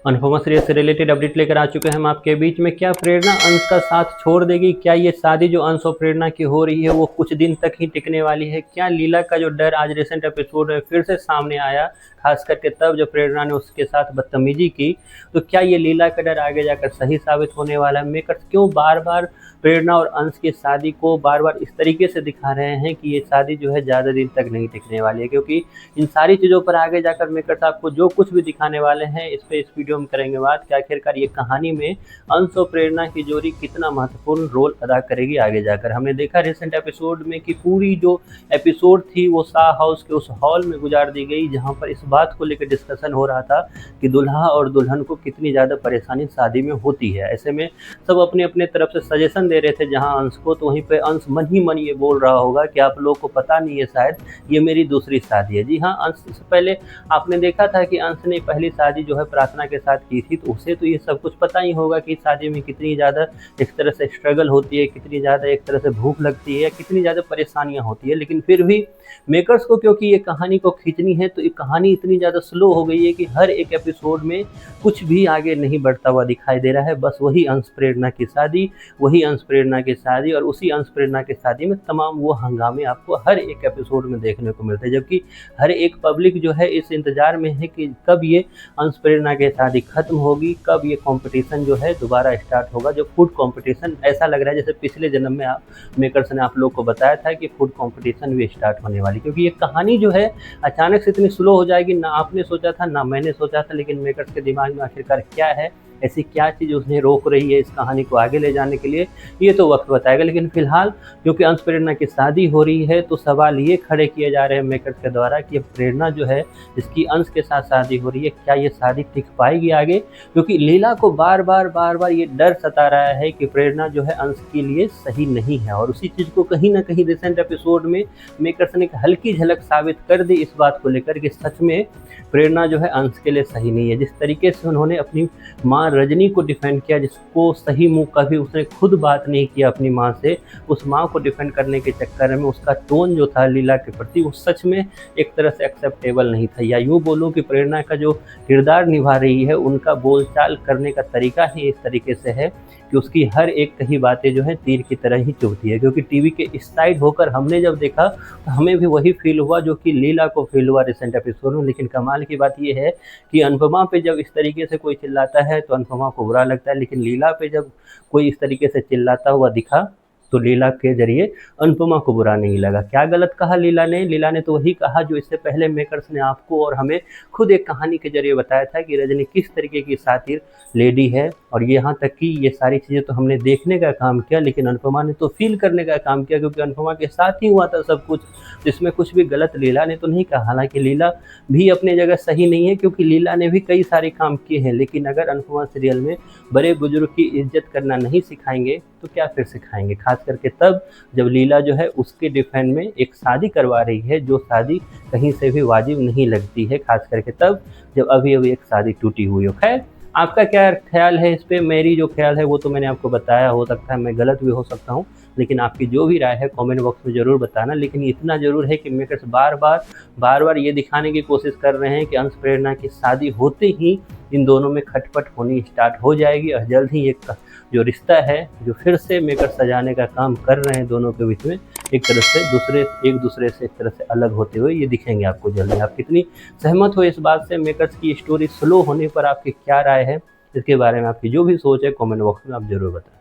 Anupama serial से related update लेकर आ चुके हैं हम आपके बीच में। क्या प्रेरणा अंश का साथ छोड़ देगी? क्या ये शादी जो अंश और प्रेरणा की हो रही है वो कुछ दिन तक ही टिकने वाली है? क्या लीला का जो डर आज रिसेंट एपिसोड में फिर से सामने आया, खास करके तब जब प्रेरणा ने उसके साथ बदतमीजी की, तो क्या ये लीला का डर आगे जाकर सही साबित होने वाला है? मेकर्स क्यों बार बार प्रेरणा और अंश की शादी को बार बार इस तरीके से दिखा रहे हैं कि ये शादी जो है ज़्यादा दिन तक नहीं टिकने वाली है? क्योंकि इन सारी चीज़ों पर आगे जाकर मेकर्स आपको जो कुछ भी दिखाने वाले हैं इस पे इस वीडियो में करेंगे बात कि आखिरकार ये कहानी में अंश और प्रेरणा की जोड़ी कितना महत्वपूर्ण रोल अदा करेगी आगे जाकर। हमने देखा रिसेंट एपिसोड में कि पूरी जो एपिसोड थी वो शाह हाउस के उस हॉल में गुजार दी गई, जहाँ पर इस बात को लेकर डिस्कशन हो रहा था कि दुल्हा और दुल्हन को कितनी ज़्यादा परेशानी शादी में होती है। ऐसे में सब अपने अपने तरफ से सजेशन दे रहे थे जहाँ अंश को, तो वहीं पे अंश मन ही मन ये बोल रहा होगा कि आप लोगों को पता नहीं है शायद ये मेरी दूसरी शादी है। जी हाँ, अंश से पहले आपने देखा था कि अंश ने पहली शादी जो है प्रार्थना के साथ की थी, तो उसे तो ये सब कुछ पता ही होगा कि शादी में कितनी ज़्यादा एक तरह से स्ट्रगल होती है, कितनी ज़्यादा एक तरह से भूख लगती है, कितनी ज़्यादा परेशानियाँ होती है। लेकिन फिर भी मेकर्स को क्योंकि ये कहानी को खींचनी है, तो ये कहानी इतनी ज़्यादा स्लो हो गई है कि हर एक एपिसोड में कुछ भी आगे नहीं बढ़ता हुआ दिखाई दे रहा है। बस वही अंश प्रेरणा की शादी, वही अंश प्रेरणा की शादी और उसी अंश प्रेरणा की शादी में तमाम वो हंगामे आपको हर एक एपिसोड में देखने को मिलते हैं। जबकि हर एक पब्लिक जो है इस इंतज़ार में है कि कब ये अंश प्रेरणा की शादी खत्म होगी, कब ये कंपटीशन जो है दोबारा स्टार्ट होगा। जो फूड कंपटीशन, ऐसा लग रहा है जैसे पिछले जन्म में मेकर्स ने आप लोग को बताया था कि फूड कंपटीशन भी स्टार्ट होने वाली, क्योंकि ये कहानी जो है अचानक से इतनी स्लो हो जाएगी, ना आपने सोचा था ना मैंने सोचा था। लेकिन मेकर्स के दिमाग में आखिरकार क्या है, ऐसी क्या चीज़ उसने रोक रही है इस कहानी को आगे ले जाने के लिए, ये तो वक्त बताएगा। लेकिन फिलहाल क्योंकि अंश प्रेरणा की शादी हो रही है, तो सवाल ये खड़े किए जा रहे हैं मेकर्स के द्वारा कि प्रेरणा जो है जिसकी अंश के साथ शादी हो रही है, क्या ये शादी टिक पाएगी आगे? क्योंकि लीला को बार बार ये डर सता रहा है कि प्रेरणा जो है अंश के लिए सही नहीं है, और उसी चीज़ को कहीं ना कहीं रिसेंट एपिसोड में मेकर्स ने एक हल्की झलक साबित कर दी इस बात को लेकर कि सच में प्रेरणा जो है अंश के लिए सही नहीं है। जिस तरीके से उन्होंने अपनी माँ रजनी को डिफेंड किया, जिसको सही मुंह कभी उसने खुद बात नहीं किया अपनी माँ से, उस माँ को डिफेंड करने के चक्कर में उसका टोन जो था लीला के प्रति वो सच में एक तरह से एक्सेप्टेबल नहीं था। या यूँ बोलूँ कि प्रेरणा का जो किरदार निभा रही है, उनका बोलचाल करने का तरीका ही इस तरीके से है कि उसकी हर एक कही बातें जो है तीर की तरह ही चुभती है। क्योंकि टीवी के इस साइड होकर हमने जब देखा तो हमें भी वही फील हुआ जो कि लीला को फील हुआ रिसेंट एपिसोड में। लेकिन कमाल की बात यह है कि अनुपमा पे जब इस तरीके से कोई चिल्लाता है तो अनुपमा को बुरा लगता है, लेकिन लीला पे जब कोई इस तरीके से चिल्लाता हुआ दिखा तो लीला के जरिए अनुपमा को बुरा नहीं लगा। क्या गलत कहा लीला ने? लीला ने तो वही कहा जो इससे पहले मेकर्स ने आपको और हमें खुद एक कहानी के जरिए बताया था कि रजनी किस तरीके की शातिर लेडी है। और यहाँ तक कि ये सारी चीज़ें तो हमने देखने का काम किया, लेकिन अनुपमा ने तो फील करने का काम किया, क्योंकि अनुपमा के साथ ही हुआ था सब कुछ। जिसमें कुछ भी गलत लीला ने तो नहीं कहा। हालांकि लीला भी अपनी जगह सही नहीं है, क्योंकि लीला ने भी कई सारे काम किए हैं। लेकिन अगर अनुपमा सीरियल में बड़े बुजुर्ग की इज्जत करना नहीं सिखाएंगे तो क्या फिर सिखाएंगे? खास करके तब जब लीला जो है उसके डिफेंड में एक शादी करवा रही है, जो शादी कहीं से भी वाजिब नहीं लगती है। खास करके तब जब अभी एक शादी टूटी हुई हो। खैर, आपका क्या ख्याल है इस पे? मेरी जो ख्याल है वो तो मैंने आपको बताया, हो सकता है मैं गलत भी हो सकता हूँ, लेकिन आपकी जो भी राय है कमेंट बॉक्स में ज़रूर बताना। लेकिन इतना ज़रूर है कि मेकर्स बार बार ये दिखाने की कोशिश कर रहे हैं कि अंश प्रेरणा की शादी होते ही इन दोनों में खटपट होनी स्टार्ट हो जाएगी, और जल्द ही एक जो रिश्ता है जो फिर से मेकर सजाने का काम कर रहे हैं दोनों के बीच में, एक तरह से एक दूसरे से एक तरह से अलग होते हुए ये दिखेंगे आपको जल्दी। आप कितनी सहमत हो इस बात से? मेकर्स की स्टोरी स्लो होने पर आपकी क्या राय है? इसके बारे में आपकी जो भी सोच है कमेंट बॉक्स में आप ज़रूर बताएं।